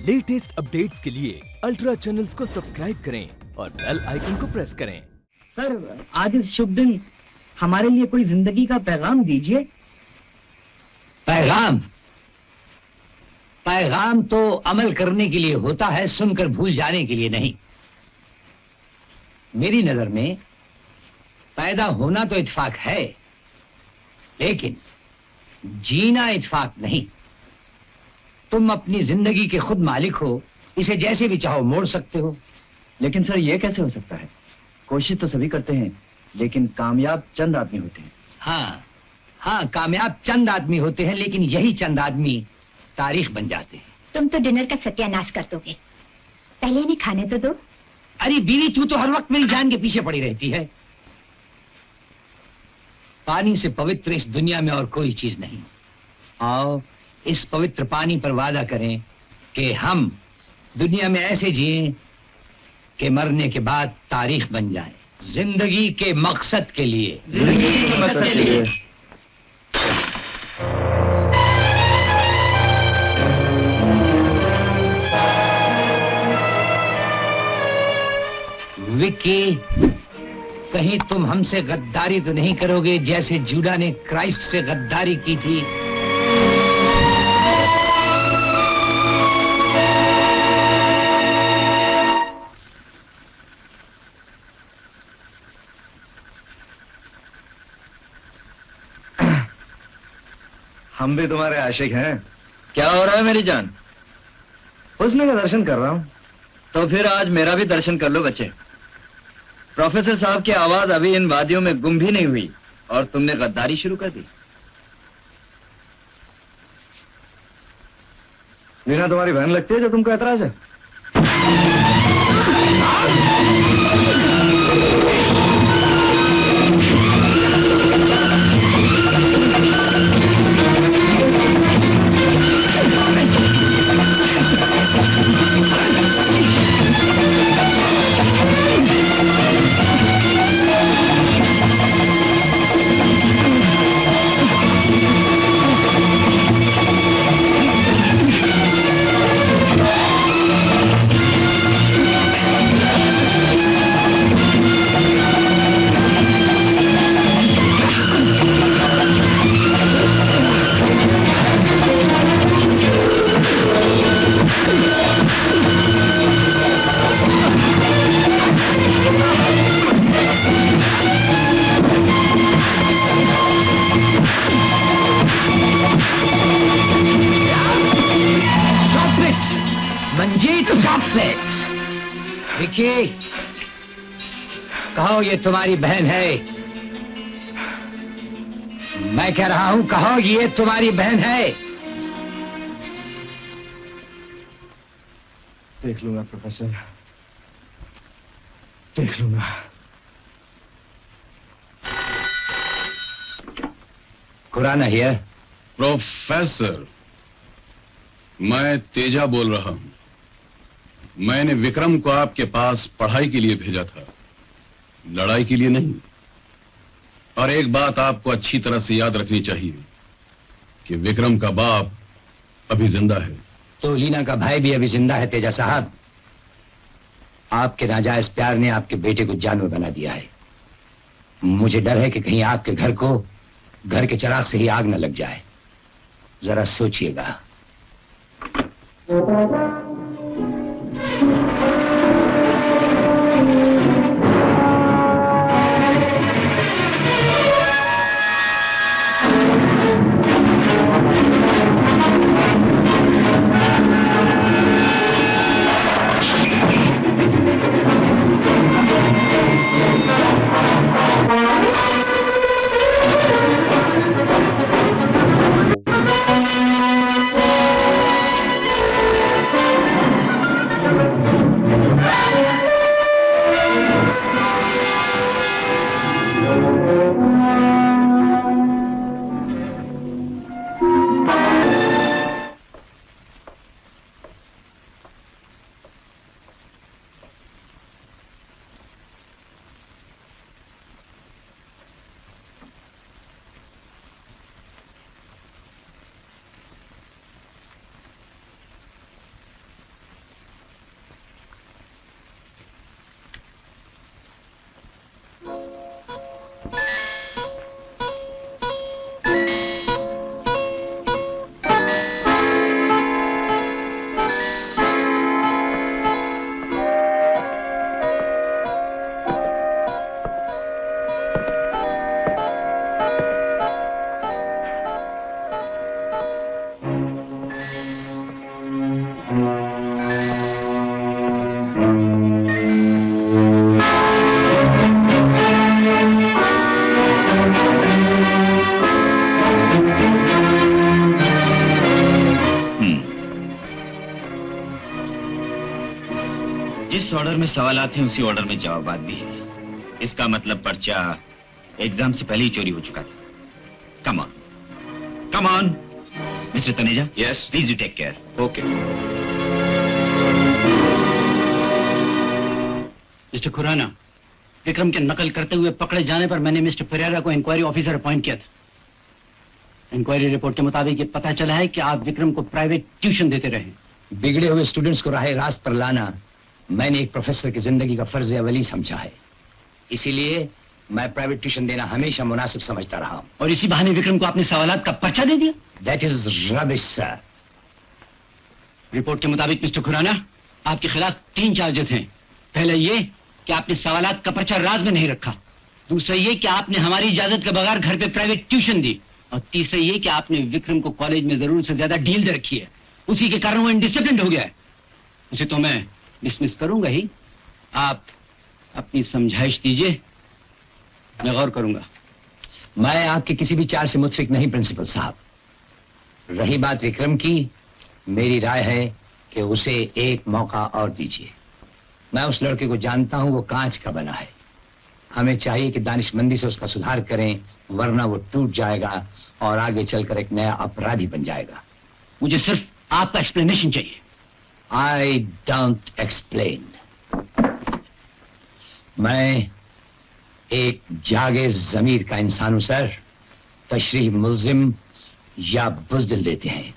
Latest updates के लिए ultra channels को सब्सक्राइब करें और बेल आइकन को प्रेस करें। सर, आज इस शुभ दिन हमारे लिए कोई जिंदगी का पैगाम दीजिए। पैगाम? पैगाम तो अमल करने के लिए होता है, सुनकर भूल जाने के लिए नहीं। मेरी नजर में पैदा होना तो इत्तेफाक है, लेकिन जीना इत्तेफाक नहीं। तुम अपनी जिंदगी के खुद मालिक हो, इसे जैसे भी चाहो मोड़ सकते हो। लेकिन सर, ये कैसे हो सकता है? कोशिश तो सभी करते हैं, लेकिन कामयाब चंद आदमी होते हैं। हाँ, कामयाब चंद आदमी होते हैं, लेकिन यही चंद आदमी तारीख बन जाते हैं। तुम तो डिनर का सत्यानाश कर दोगे, पहले इन्हें खाने तो दो। अरे बीवी, तू तो हर वक्त मेरी जान के पीछे पड़ी रहती है। पानी से पवित्र इस दुनिया में और कोई चीज नहीं। आओ इस पवित्र पानी पर वादा करें कि हम दुनिया में ऐसे जिएं कि मरने के बाद तारीख बन जाए, जिंदगी के मकसद के लिए। विक्की, कहीं तुम हमसे गद्दारी तो नहीं करोगे जैसे जूडा ने क्राइस्ट से गद्दारी की थी? हम भी तुम्हारे आशिक हैं। क्या हो रहा है मेरी जान? हुस्न का दर्शन कर रहा हूं। तो फिर आज मेरा भी दर्शन कर लो बच्चे। प्रोफेसर साहब की आवाज अभी इन वादियों में गुम भी नहीं हुई और तुमने गद्दारी शुरू कर दी। मीना तुम्हारी बहन लगती है जो तुमको एतराज है? मंजीत, चॉकलेट। विक्की, कहो ये तुम्हारी बहन है? मैं कह रहा हूं, कहो ये तुम्हारी बहन है? देख लूंगा प्रोफेसर, देख लूंगा। खुराना हियर। प्रोफेसर, मैं तेजा बोल रहा हूं। मैंने विक्रम को आपके पास पढ़ाई के लिए भेजा था, लड़ाई के लिए नहीं। और एक बात आपको अच्छी तरह से याद रखनी चाहिए कि विक्रम का बाप अभी जिंदा है। तो लीना का भाई भी अभी जिंदा है तेजा साहब। आपके नाजायज प्यार ने आपके बेटे को जानवर बना दिया है। मुझे डर है कि कहीं आपके घर को घर के चिराग से ही आग न लग जाए। जरा सोचिएगा। जिस ऑर्डर में सवालात हैं उसी ऑर्डर में जवाबात भी है। इसका मतलब पर्चा एग्जाम से पहले ही चोरी हो चुका था। Come on, come on. Mister Taneja, yes, please you take care. Okay. Mister Khurana, Vikram के नकल करते हुए पकड़े जाने पर मैंने मिस्टर पेरेरा को इंक्वायरी ऑफिसर अपॉइंट किया था। इंक्वायरी रिपोर्ट के मुताबिक ये पता चला है कि आप विक्रम को प्राइवेट ट्यूशन देते रहे। बिगड़े हुए स्टूडेंट्स को राह रास्त पर लाना मैंने एक प्रोफेसर की जिंदगी का फर्ज अवली समझा है। इसीलिए मैं प्राइवेट ट्यूशन देना हमेशा मुनासिब समझता रहा हूं। और इसी बहाने विक्रम को आपने सवालात का पर्चा दे दिया। That is rubbish sir. Report के मुताबिक मिस्टर खुराना, आपके खिलाफ 3 चार्जेस हैं। पहले ये कि आपने सवालात का पर्चा राज में नहीं रखा, दूसरा ये कि आपने हमारी इजाजत के बगैर घर पे प्राइवेट ट्यूशन दी, और तीसरा ये कि आपने विक्रम को कॉलेज में जरूरत से ज्यादा डील दे रखी है। उसी के कारण वो इनडिसिप्लिन हो गया है। उसे तो मैं डिसमिस करूंगा ही। आप अपनी समझाइश दीजिए, मैं गौर करूंगा। मैं आपके किसी भी चार्ज से मुतफिक नहीं प्रिंसिपल साहब। रही बात विक्रम की, मेरी राय है कि उसे एक मौका और दीजिए। मैं उस लड़के को जानता हूं, वो कांच का बना है। हमें चाहिए कि दानिशमंदी से उसका सुधार करें, वरना वो टूट जाएगा और आगे चलकर एक नया अपराधी बन जाएगा। मुझे सिर्फ आपका एक्सप्लेनेशन चाहिए। I don't explain. मैं एक जागे जमीर का इंसान हूं सर। तशरीह मुल्जिम या बुज़दिल देते हैं।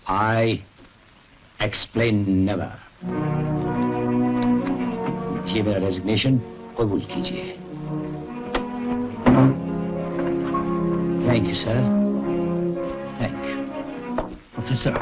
I explain never. ये मेरा रेजिग्नेशन कबूल कीजिए। Thank you sir, thank you. Professor,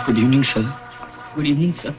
good evening sir. Good evening sir.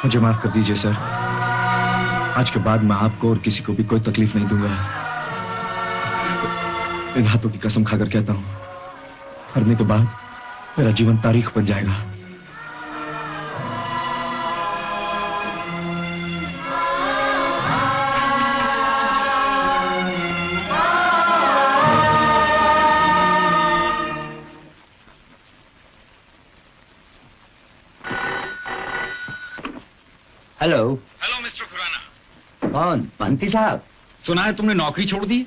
मुझे माफ कर दीजिए सर। आज के बाद मैं आपको और किसी को भी कोई तकलीफ नहीं दूंगा। इन हाथों की कसम खाकर कहता हूं, मरने के बाद मेरा जीवन तारीख बन जाएगा। हेलो। Hello mister Khurana. कौन? महंती साहब। सुना है तुमने नौकरी छोड़ दी?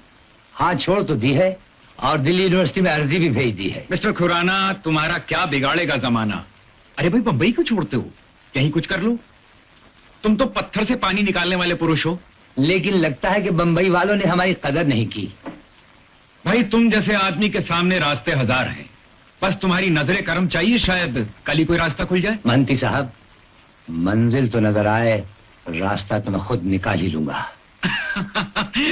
हाँ, छोड़ तो दी है और दिल्ली यूनिवर्सिटी में अर्जी भी भेज दी है। मिस्टर खुराना, तुम्हारा क्या बिगाड़ेगा जमाना। अरे भाई, बम्बई क्यों छोड़ते हो? यहीं कुछ कर लो। तुम तो पत्थर से पानी निकालने वाले पुरुष हो। लेकिन लगता है कि बंबई वालों ने हमारी कदर नहीं की। भाई, तुम जैसे आदमी के सामने रास्ते हजार हैं। बस तुम्हारी नजरे करम चाहिए, शायद कल ही कोई रास्ता खुल जाए। महंती साहब, मंजिल तो नजर आए, रास्ता तो मैं खुद निकाल ही लूंगा।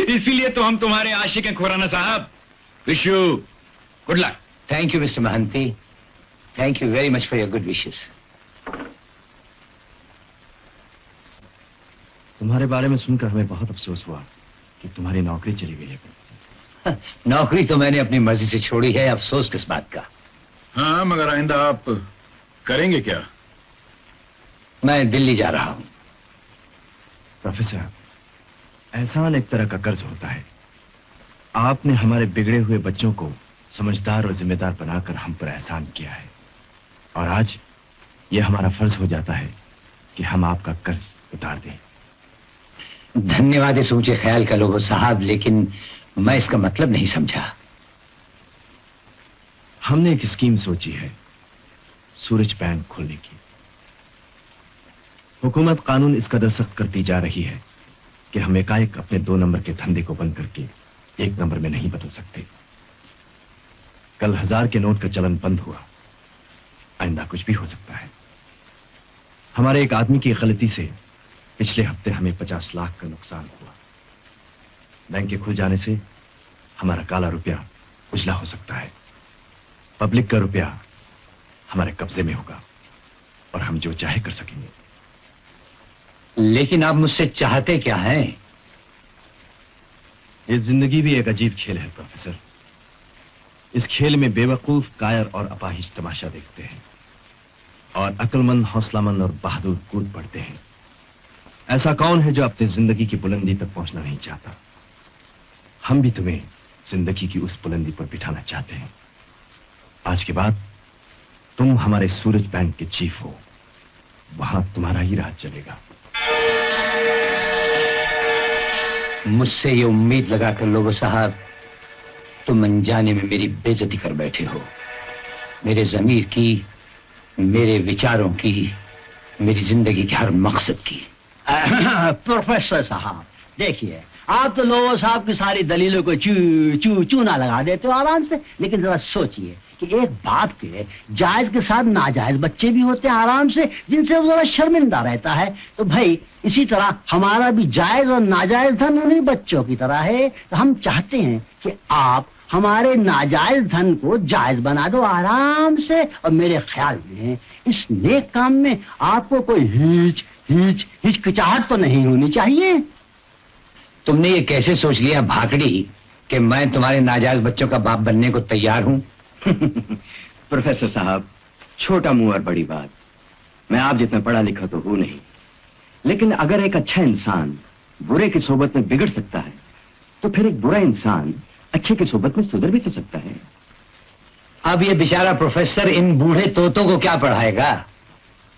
इसीलिए तो हम तुम्हारे आशिक हैं खुराना साहब। Wish you good luck. Thank you mister Mahanti. Thank you very much for your good wishes. तुम्हारे बारे में सुनकर हमें बहुत अफसोस हुआ। कि तुम्हारी नौकरी चली गई है। नौकरी तो मैंने अपनी मर्जी से छोड़ी है, अफसोस किस बात का। हाँ, मगर आइंदा आप करेंगे क्या? मैं दिल्ली जा रहा हूं। प्रोफेसर, एहसान एक तरह का कर्ज होता है। आपने हमारे बिगड़े हुए बच्चों को समझदार और जिम्मेदार बनाकर हम पर एहसान किया है, और आज यह हमारा फर्ज हो जाता है कि हम आपका कर्ज उतार दें। धन्यवाद इस ऊंचे ख्याल का लोगो साहब, लेकिन मैं इसका मतलब नहीं समझा। हमने एक स्कीम सोची है सूरज बैंक खोलने की। हुकूमत कानून इस कदर सख्त करती जा रही है कि हम एकाएक अपने 2 नंबर के धंधे को बंद करके 1 नंबर में नहीं बदल सकते। कल 1000 के नोट का चलन बंद हुआ, आइंदा कुछ भी हो सकता है। हमारे एक आदमी की गलती से पिछले हफ्ते हमें 50 लाख का नुकसान हुआ। बैंक के खुल जाने से हमारा काला रुपया उजला हो सकता है। पब्लिक का रुपया हमारे कब्जे में होगा और हम जो चाहे कर सकेंगे। लेकिन आप मुझसे चाहते क्या हैं? ये जिंदगी भी एक अजीब खेल है प्रोफेसर। इस खेल में बेवकूफ, कायर और अपाहिज तमाशा देखते हैं, और अक्लमंद, हौसलामंद और बहादुर कूद पड़ते हैं। ऐसा कौन है जो अपनी जिंदगी की बुलंदी तक पहुंचना नहीं चाहता? हम भी तुम्हें जिंदगी की उस बुलंदी पर बिठाना चाहते हैं। आज के बाद तुम हमारे सूरज बैंक के चीफ हो, वहां तुम्हारा ही राज चलेगा। मुझसे ये उम्मीद लगाकर लोगो साहब, तुम अनजाने में मेरी बेइज्जती कर बैठे हो। मेरे ज़मीर की, मेरे विचारों की, मेरी जिंदगी के हर मकसद की। प्रोफेसर साहब देखिए, आप तो लोगों साहब की सारी दलीलों को चूना लगा देते हो आराम से, लेकिन जरा सोचिए कि एक बाप के जायज के साथ नाजायज बच्चे भी होते हैं आराम से, जिनसे वो जरा शर्मिंदा रहता है। तो भाई इसी तरह हमारा भी जायज और नाजायज धन उन्हीं बच्चों की तरह है। तो हम चाहते हैं कि आप हमारे नाजायज धन को जायज बना दो आराम से, और मेरे ख्याल में इस नेक काम में आपको कोई हिचकिचाहट तो नहीं होनी चाहिए। तुमने ये कैसे सोच लिया भाकड़ी कि मैं तुम्हारे नाजायज बच्चों का बाप बनने को तैयार हूं? प्रोफेसर साहब, छोटा मुंह और बड़ी बात। मैं आप जितना पढ़ा लिखा तो हूं नहीं, लेकिन अगर एक अच्छा इंसान बुरे की सोबत में बिगड़ सकता है, तो फिर एक बुरा इंसान अच्छे की सोबत में सुधर भी तो सकता है। अब ये बेचारा प्रोफेसर इन बूढ़े तोतों को क्या पढ़ाएगा?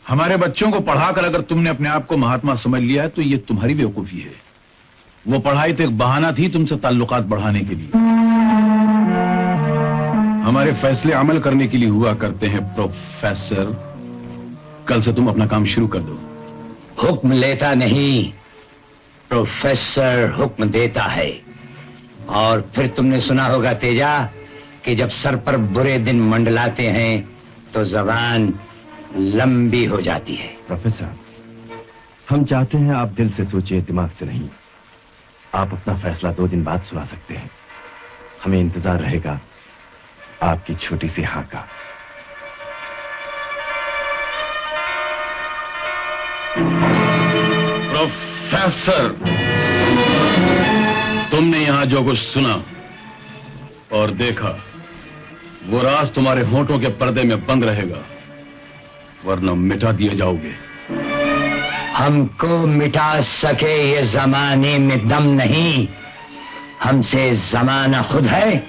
हमारे बच्चों को पढ़ाकर अगर तुमने अपने आप को महात्मा समझ लिया है तो ये तुम्हारी बेवकूफी है। वो पढ़ाई तो एक बहाना थी तुमसे ताल्लुकात बढ़ाने के लिए। हमारे फैसले अमल करने के लिए हुआ करते हैं प्रोफेसर। कल से तुम अपना काम शुरू कर दो। हुक्म लेता नहीं, प्रोफेसर हुक्म देता है। और फिर तुमने सुना होगा तेजा कि जब सर पर बुरे दिन मंडलाते हैं तो जबान लंबी हो जाती है। प्रोफेसर, हम चाहते हैं आप दिल से सोचिए, दिमाग से नहीं। आप अपना फैसला 2 दिन बाद सुना सकते हैं। हमें इंतजार रहेगा आपकी छोटी सी हाँ का। प्रोफेसर, तुमने यहां जो कुछ सुना और देखा, वो राज तुम्हारे होंठों के पर्दे में बंद रहेगा, वरना मिटा दिए जाओगे। हमको मिटा सके ये जमाने में दम नहीं। हमसे जमाना खुद है,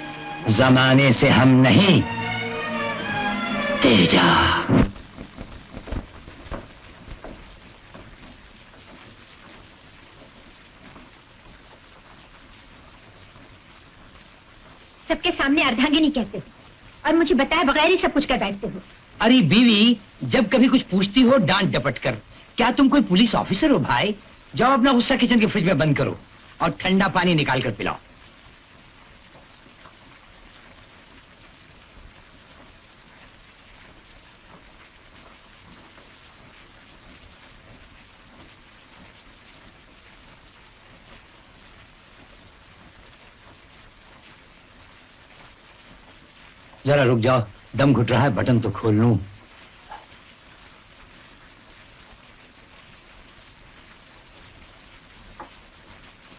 जमाने से हम नहीं। तेजा। सबके सामने अर्धांगिनी कहते हो और मुझे बताए बगैर ही सब कुछ कर बैठते हो। अरे बीवी, जब कभी कुछ पूछती हो डांट डपट कर। क्या तुम कोई पुलिस ऑफिसर हो भाई? जाओ अपना गुस्सा किचन के फ्रिज में बंद करो और ठंडा पानी निकाल कर पिलाओ। जरा रुक जाओ, दम घुट रहा है, बटन तो खोल लूं।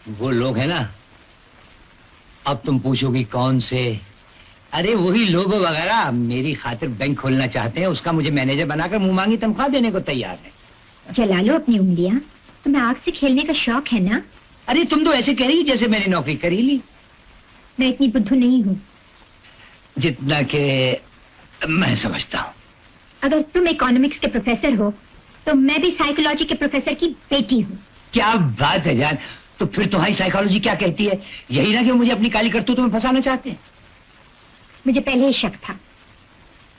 वो लोग हैं ना अब तुम पूछोगी कौन से? अरे वही लोग वगैरह मेरी खातिर बैंक खोलना चाहते हैं, उसका मुझे मैनेजर बनाकर मुंह मांगी तनख्वाह देने को तैयार है। जला लो अपनी उंगलियां, तुम्हें आग से खेलने का शौक है ना? अरे तुम तो ऐसे कह रही हो जैसे मैंने नौकरी करी ली। मैं इतनी बुद्धू नहीं हूँ जितना कि मैं समझता हूँ। अगर तुम इकोनॉमिक्स के प्रोफेसर हो तो मैं भी साइकोलॉजी के प्रोफेसर की बेटी हूँ। क्या बात है जान, तो फिर तुम्हारी साइकोलॉजी क्या कहती है? यही ना कि वो मुझे अपनी काली करतूतों में फंसाना चाहते हैं। मुझे पहले ही शक था।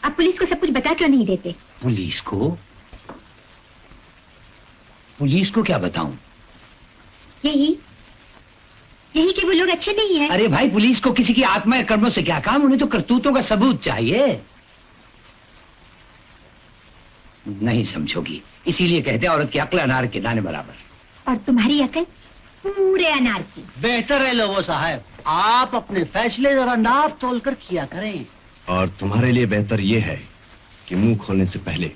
अब पुलिस को सब कुछ बता क्यों नहीं देते? पुलिस को? पुलिस को क्या बताऊं? यही कि वो लोग अच्छे नहीं है। अरे भाई, पुलिस को किसी की आत्मा या कर्मों से क्या काम, उन्हें तो करतूतों का सबूत चाहिए। नहीं समझोगी, इसीलिए कहते हैं औरत की अक्ल अनार के दाने बराबर। और तुम्हारी अकल पूरे अनार की। बेहतर है लोगो साहब, आप अपने फैसले जरा नाप तोल कर किया करें। और तुम्हारे लिए बेहतर यह है कि मुंह खोलने से पहले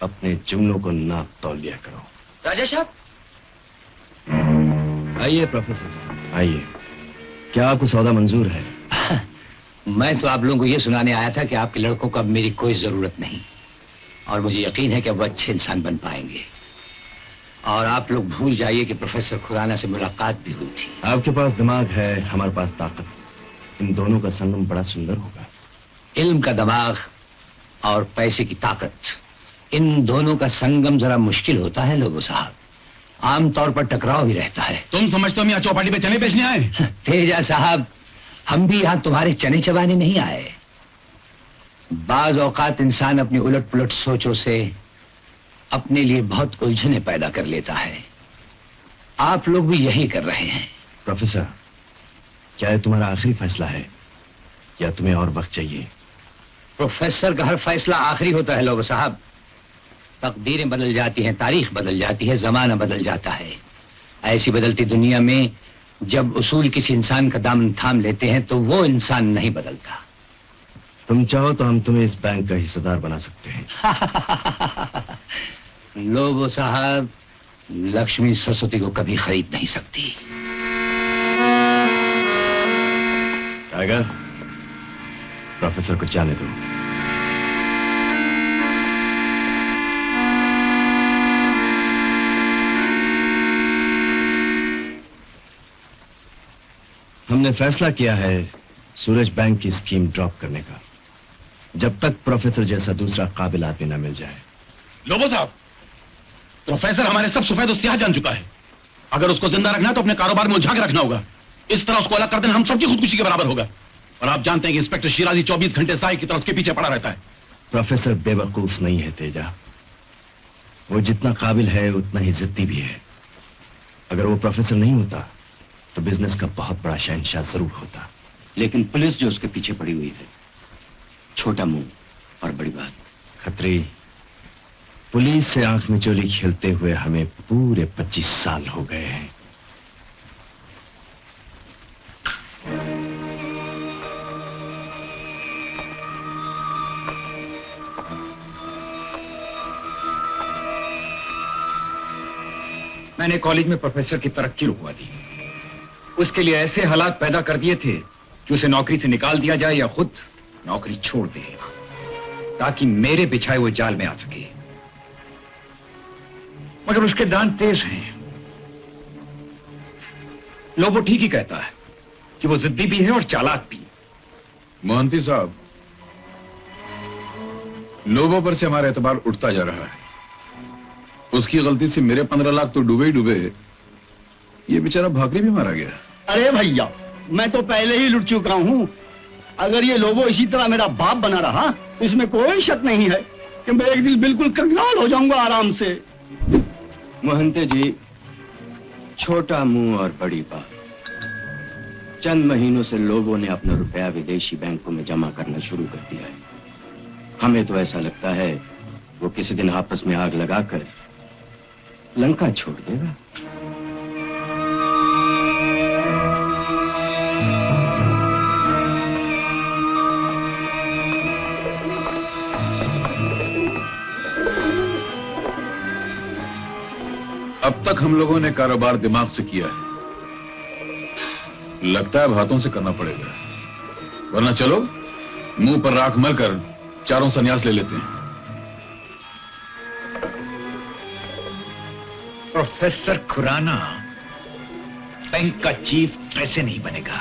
अपने जुमलों को नाप तौल लिया करो। राजा साहब, आइए प्रोफेसर साहब, आइए। क्या आपको सौदा मंजूर है? मैं तो आप लोगों को यह सुनाने आया था कि आपके लड़कों को अब मेरी कोई जरूरत नहीं, और मुझे यकीन है कि अब वो अच्छे इंसान बन पाएंगे। और आप लोग भूल जाइए कि प्रोफेसर खुराना से मुलाकात भी हुई थी। आपके पास दिमाग है, हमारे पास ताकत। इन दोनों का संगम बड़ा सुंदर होगा। इल्म का दिमाग और पैसे की ताकत, इन दोनों का संगम जरा मुश्किल होता है लोगों साहब। आमतौर पर टकराव भी रहता है। तुम समझते हो हम यहाँ चौपाटी पे चने बेचने आए? तेजा साहब, हम भी यहाँ तुम्हारे चने चबाने नहीं आए। बाज औकात इंसान अपनी उलट पुलट सोचों से अपने लिए बहुत उलझने पैदा कर लेता है। आप लोग भी यही कर रहे हैं। प्रोफेसर, क्या ये तुम्हारा आखिरी फैसला है या तुम्हें और वक्त चाहिए? प्रोफेसर का हर फैसला आखिरी होता है लोगों साहब। तकदीरें बदल जाती हैं, तारीख बदल जाती है, जमाना बदल जाता है। ऐसी बदलती दुनिया में जब उसूल किसी इंसान का दामन थाम लेते हैं तो वो इंसान नहीं बदलता। तुम चाहो तो हम तुम्हें इस बैंक का हिस्सेदार बना सकते हैं। लोगो साहब, लक्ष्मी सरस्वती को कभी खरीद नहीं सकती। टाइगर, प्रोफेसर को जाने दो। हमने फैसला किया है सूरज बैंक की स्कीम ड्रॉप करने का, जब तक प्रोफेसर जैसा दूसरा काबिल आदमी ना मिल जाए। लोबो साहब, प्रोफेसर हमारे सब सफेद और स्याह जान चुका है। अगर उसको जिंदा रखना है तो अपने कारोबार में उलझा के रखना होगा। इस तरह उसको अलग कर देना हम सबकी खुदकुशी के बराबर होगा। और आप जानते हैं कि इंस्पेक्टर शिराजी 24 घंटे साई की तरह उसके पीछे पड़ा रहता है। प्रोफेसर बेवकूफ नहीं है तेजा, वो जितना काबिल है उतना ही जिद्दी भी है। अगर वो प्रोफेसर नहीं होता तो बिजनेस का बहुत बड़ा शहंशाह जरूर होता। लेकिन पुलिस जो उसके पीछे पड़ी हुई है, छोटा मुंह और बड़ी बात। खत्री, पुलिस से आंख में चोली खेलते हुए हमें पूरे 25 साल हो गए हैं। मैंने कॉलेज में प्रोफेसर की तरक्की रुकवा दी। उसके लिए ऐसे हालात पैदा कर दिए थे कि उसे नौकरी से निकाल दिया जाए या खुद नौकरी छोड़ दे, ताकि मेरे बिछाए हुए जाल में आ सके। मगर उसके दांत तेज हैं। लोबो ठीक ही कहता है कि वो जिद्दी भी है और चालाक भी। मोहंती साहब, लोगों पर से हमारा एतबार उठता जा रहा है। उसकी गलती से मेरे 15 लाख तो डूबे ही डूबे, ये बेचारा भाकरी भी मारा गया। अरे भैया, मैं तो पहले ही लुट चुका हूं। अगर ये लोबो इसी तरह मेरा बाप बना रहा तो इसमें कोई शक नहीं है कि मैं एक दिन बिल्कुल कंगाल हो जाऊंगा आराम से। मोहंते जी, छोटा मुंह और बड़ी बात। चंद महीनों से लोगों ने अपना रुपया विदेशी बैंकों में जमा करना शुरू कर दिया है। हमें तो ऐसा लगता है वो किसी दिन आपस में आग लगाकर लंका छोड़ देगा। अब तक हम लोगों ने कारोबार दिमाग से किया है, लगता है अब हाथों से करना पड़ेगा, वरना चलो मुंह पर राख मलकर चारों संन्यास ले लेते हैं। प्रोफेसर खुराना बैंक का चीफ कैसे नहीं बनेगा?